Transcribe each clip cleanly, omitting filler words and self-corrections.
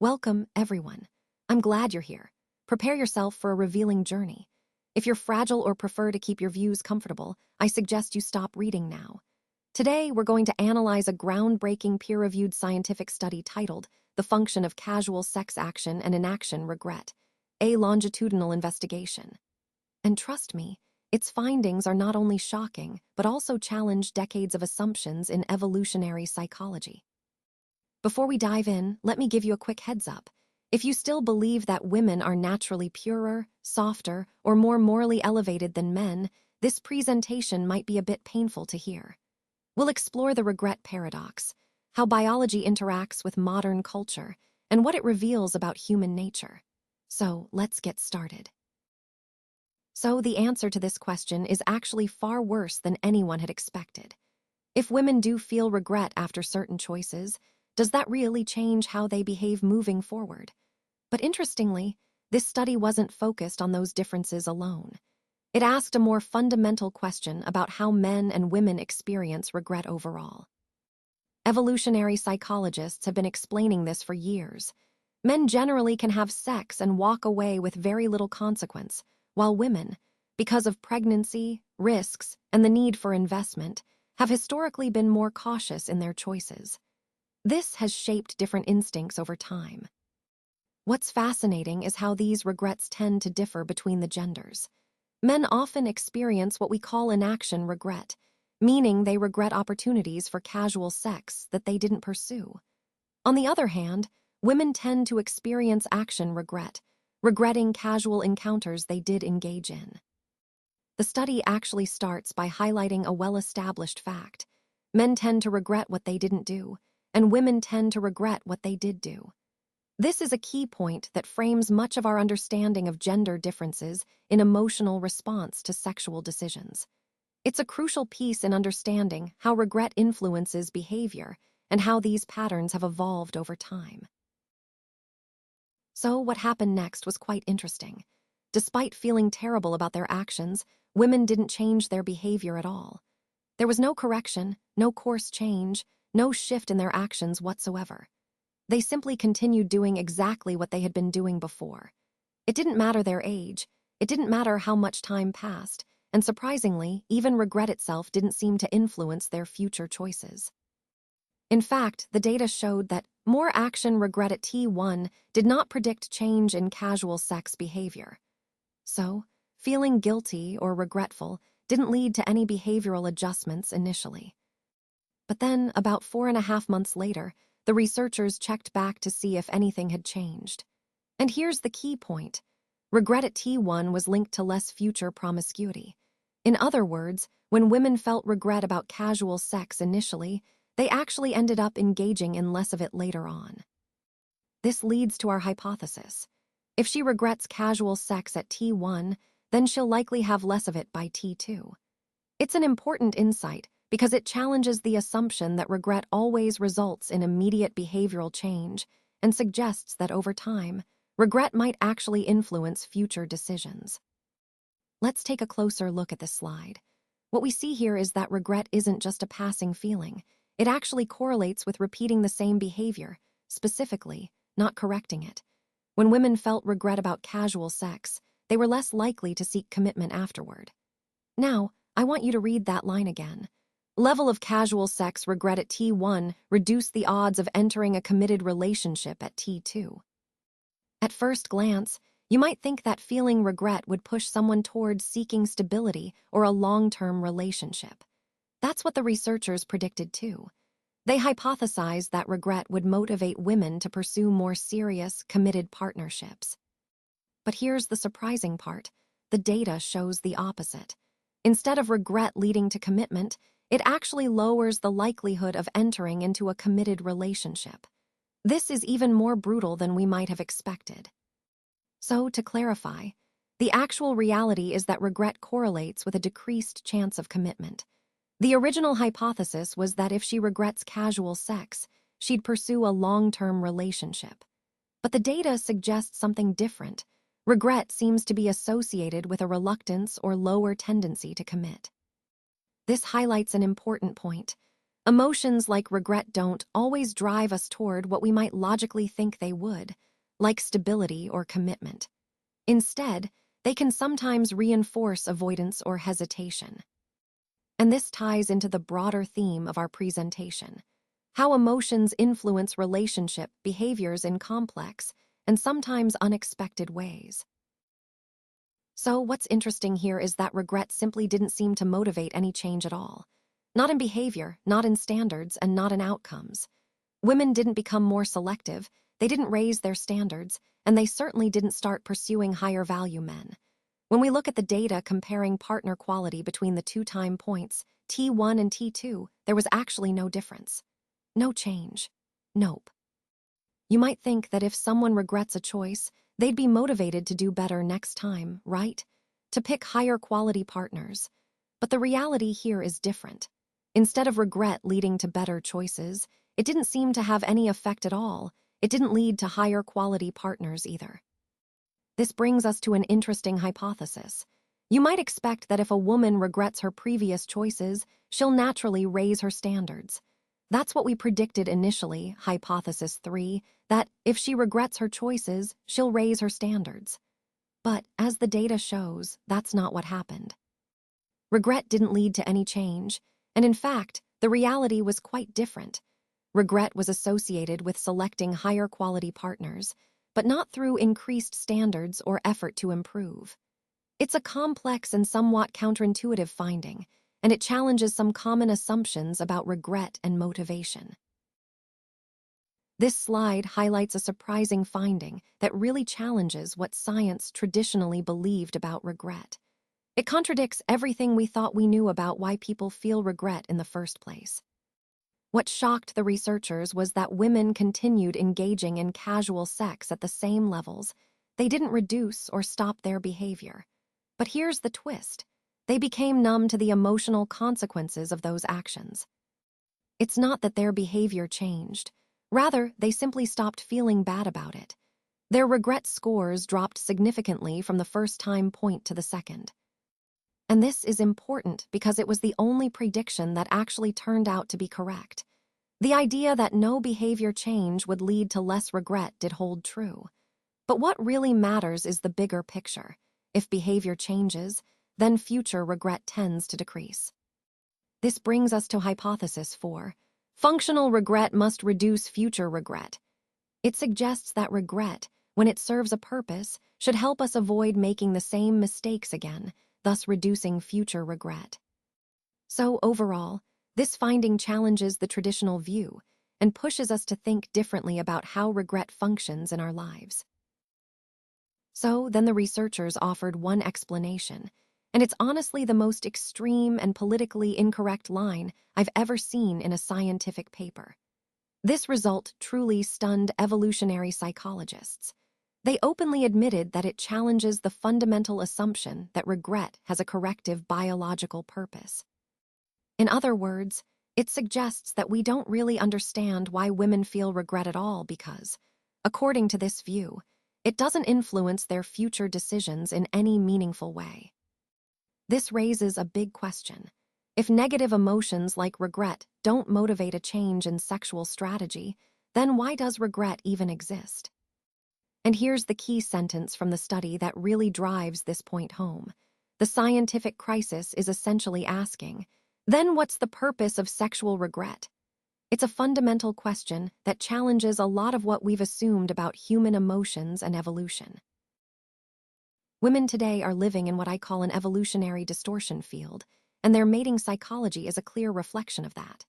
Welcome, everyone. I'm glad you're here. Prepare yourself for a revealing journey. If you're fragile or prefer to keep your views comfortable, I suggest you stop reading now. Today, we're going to analyze a groundbreaking peer-reviewed scientific study titled The Function of Casual Sex Action and Inaction Regret, a Longitudinal Investigation. And trust me, its findings are not only shocking, but also challenge decades of assumptions in evolutionary psychology. Before we dive in, let me give you a quick heads up. If you still believe that women are naturally purer, softer, or more morally elevated than men, this presentation might be a bit painful to hear. We'll explore the regret paradox, how biology interacts with modern culture, and what it reveals about human nature. So, let's get started. So, the answer to this question is actually far worse than anyone had expected. If women do feel regret after certain choices, does that really change how they behave moving forward? But interestingly, this study wasn't focused on those differences alone. It asked a more fundamental question about how men and women experience regret overall. Evolutionary psychologists have been explaining this for years. Men generally can have sex and walk away with very little consequence, while women, because of pregnancy, risks, and the need for investment, have historically been more cautious in their choices. This has shaped different instincts over time. What's fascinating is how these regrets tend to differ between the genders. Men often experience what we call inaction regret, meaning they regret opportunities for casual sex that they didn't pursue. On the other hand, women tend to experience action regret, regretting casual encounters they did engage in. The study actually starts by highlighting a well-established fact. Men tend to regret what they didn't do, and women tend to regret what they did do. This is a key point that frames much of our understanding of gender differences in emotional response to sexual decisions. It's a crucial piece in understanding how regret influences behavior and how these patterns have evolved over time. So, what happened next was quite interesting. Despite feeling terrible about their actions, women didn't change their behavior at all. There was no correction, no course change, no shift in their actions whatsoever. They simply continued doing exactly what they had been doing before. It didn't matter their age, it didn't matter how much time passed, and surprisingly, even regret itself didn't seem to influence their future choices. In fact, the data showed that more action regret at T1 did not predict change in casual sex behavior. So, feeling guilty or regretful didn't lead to any behavioral adjustments initially. But then, about 4.5 months later, the researchers checked back to see if anything had changed. And here's the key point. Regret at T1 was linked to less future promiscuity. In other words, when women felt regret about casual sex initially, they actually ended up engaging in less of it later on. This leads to our hypothesis. If she regrets casual sex at T1, then she'll likely have less of it by T2. It's an important insight because it challenges the assumption that regret always results in immediate behavioral change and suggests that over time, regret might actually influence future decisions. Let's take a closer look at this slide. What we see here is that regret isn't just a passing feeling. It actually correlates with repeating the same behavior, specifically, not correcting it. When women felt regret about casual sex, they were less likely to seek commitment afterward. Now, I want you to read that line again. Level of casual sex regret at T1 reduced the odds of entering a committed relationship at T2. At first glance, you might think that feeling regret would push someone towards seeking stability or a long-term relationship. That's what the researchers predicted too. They hypothesized that regret would motivate women to pursue more serious, committed partnerships. But here's the surprising part. The data shows the opposite. Instead of regret leading to commitment, it actually lowers the likelihood of entering into a committed relationship. This is even more brutal than we might have expected. So, to clarify, the actual reality is that regret correlates with a decreased chance of commitment. The original hypothesis was that if she regrets casual sex, she'd pursue a long-term relationship. But the data suggests something different. Regret seems to be associated with a reluctance or lower tendency to commit. This highlights an important point. Emotions like regret don't always drive us toward what we might logically think they would, like stability or commitment. Instead, they can sometimes reinforce avoidance or hesitation. And this ties into the broader theme of our presentation: how emotions influence relationship behaviors in complex and sometimes unexpected ways. So, what's interesting here is that regret simply didn't seem to motivate any change at all. Not in behavior, not in standards, and not in outcomes. Women didn't become more selective, they didn't raise their standards, and they certainly didn't start pursuing higher value men. When we look at the data comparing partner quality between the two time points, T1 and T2, there was actually no difference. No change. Nope. You might think that if someone regrets a choice, they'd be motivated to do better next time, right? To pick higher quality partners. But the reality here is different. Instead of regret leading to better choices, it didn't seem to have any effect at all. It didn't lead to higher quality partners either. This brings us to an interesting hypothesis. You might expect that if a woman regrets her previous choices, she'll naturally raise her standards. That's what we predicted initially, hypothesis 3, that if she regrets her choices, she'll raise her standards. But as the data shows, that's not what happened. Regret didn't lead to any change, and in fact, the reality was quite different. Regret was associated with selecting higher quality partners, but not through increased standards or effort to improve. It's a complex and somewhat counterintuitive finding, and it challenges some common assumptions about regret and motivation. This slide highlights a surprising finding that really challenges what science traditionally believed about regret. It contradicts everything we thought we knew about why people feel regret in the first place. What shocked the researchers was that women continued engaging in casual sex at the same levels. They didn't reduce or stop their behavior. But here's the twist. They became numb to the emotional consequences of those actions. It's not that their behavior changed. Rather, they simply stopped feeling bad about it. Their regret scores dropped significantly from the first time point to the second. And this is important because it was the only prediction that actually turned out to be correct. The idea that no behavior change would lead to less regret did hold true. But what really matters is the bigger picture. If behavior changes, then future regret tends to decrease. This brings us to hypothesis 4. Functional regret must reduce future regret. It suggests that regret, when it serves a purpose, should help us avoid making the same mistakes again, thus reducing future regret. So overall, this finding challenges the traditional view and pushes us to think differently about how regret functions in our lives. So then the researchers offered one explanation, and it's honestly the most extreme and politically incorrect line I've ever seen in a scientific paper. This result truly stunned evolutionary psychologists. They openly admitted that it challenges the fundamental assumption that regret has a corrective biological purpose. In other words, it suggests that we don't really understand why women feel regret at all because, according to this view, it doesn't influence their future decisions in any meaningful way. This raises a big question. If negative emotions like regret don't motivate a change in sexual strategy, then why does regret even exist? And here's the key sentence from the study that really drives this point home. The scientific crisis is essentially asking, then what's the purpose of sexual regret? It's a fundamental question that challenges a lot of what we've assumed about human emotions and evolution. Women today are living in what I call an evolutionary distortion field, and their mating psychology is a clear reflection of that.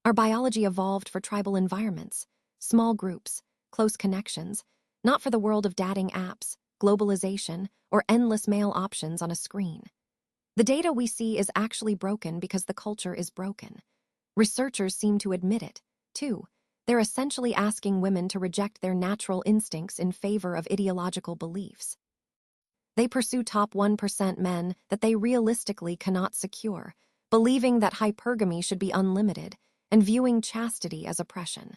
Our biology evolved for tribal environments, small groups, close connections, not for the world of dating apps, globalization, or endless male options on a screen. The data we see is actually broken because the culture is broken. Researchers seem to admit it, too. They're essentially asking women to reject their natural instincts in favor of ideological beliefs. They pursue top 1% men that they realistically cannot secure, believing that hypergamy should be unlimited, and viewing chastity as oppression.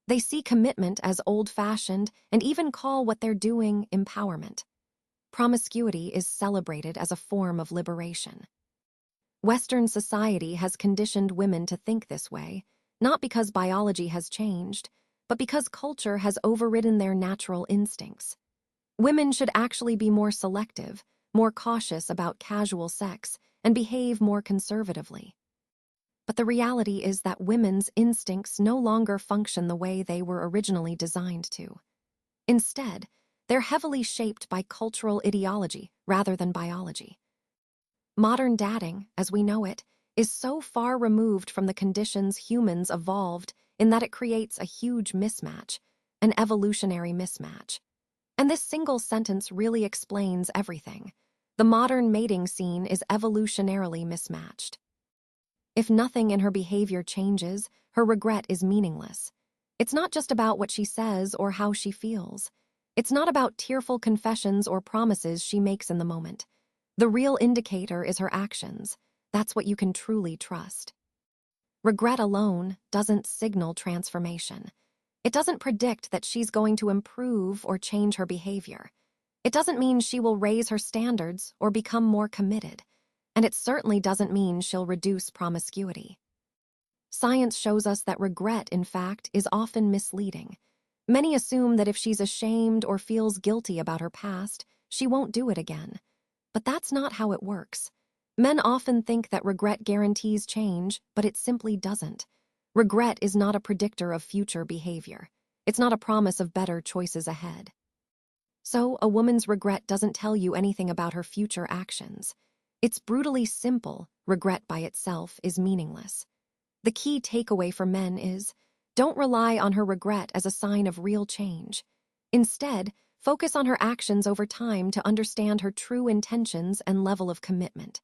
They see commitment as old-fashioned and even call what they're doing empowerment. Promiscuity is celebrated as a form of liberation. Western society has conditioned women to think this way, not because biology has changed, but because culture has overridden their natural instincts. Women should actually be more selective, more cautious about casual sex, and behave more conservatively. But the reality is that women's instincts no longer function the way they were originally designed to. Instead, they're heavily shaped by cultural ideology rather than biology. Modern dating, as we know it, is so far removed from the conditions humans evolved in that it creates a huge mismatch, an evolutionary mismatch. And this single sentence really explains everything. The modern mating scene is evolutionarily mismatched. If nothing in her behavior changes, her regret is meaningless. It's not just about what she says or how she feels. It's not about tearful confessions or promises she makes in the moment. The real indicator is her actions. That's what you can truly trust. Regret alone doesn't signal transformation. It doesn't predict that she's going to improve or change her behavior. It doesn't mean she will raise her standards or become more committed. And it certainly doesn't mean she'll reduce promiscuity. Science shows us that regret, in fact, is often misleading. Many assume that if she's ashamed or feels guilty about her past, she won't do it again. But that's not how it works. Men often think that regret guarantees change, but it simply doesn't. Regret is not a predictor of future behavior. It's not a promise of better choices ahead. So, a woman's regret doesn't tell you anything about her future actions. It's brutally simple. Regret by itself is meaningless. The key takeaway for men is, don't rely on her regret as a sign of real change. Instead, focus on her actions over time to understand her true intentions and level of commitment.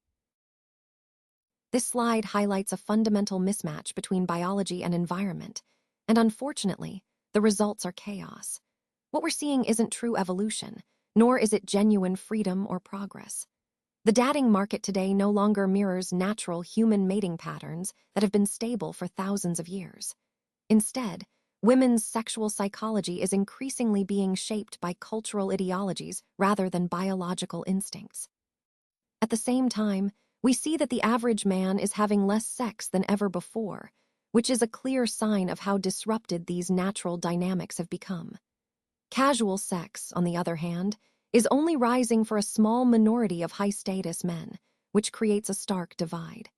This slide highlights a fundamental mismatch between biology and environment, and unfortunately, the results are chaos. What we're seeing isn't true evolution, nor is it genuine freedom or progress. The dating market today no longer mirrors natural human mating patterns that have been stable for thousands of years. Instead, women's sexual psychology is increasingly being shaped by cultural ideologies rather than biological instincts. At the same time, we see that the average man is having less sex than ever before, which is a clear sign of how disrupted these natural dynamics have become. Casual sex, on the other hand, is only rising for a small minority of high-status men, which creates a stark divide.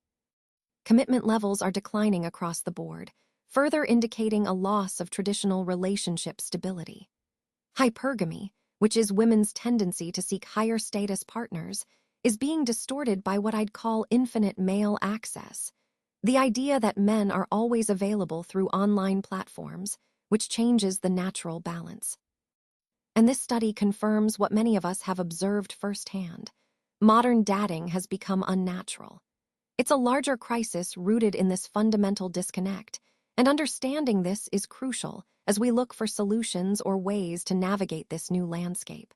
Commitment levels are declining across the board, further indicating a loss of traditional relationship stability. Hypergamy, which is women's tendency to seek higher-status partners, is being distorted by what I'd call infinite male access, the idea that men are always available through online platforms, which changes the natural balance. And this study confirms what many of us have observed firsthand. Modern dating has become unnatural. It's a larger crisis rooted in this fundamental disconnect, and understanding this is crucial as we look for solutions or ways to navigate this new landscape.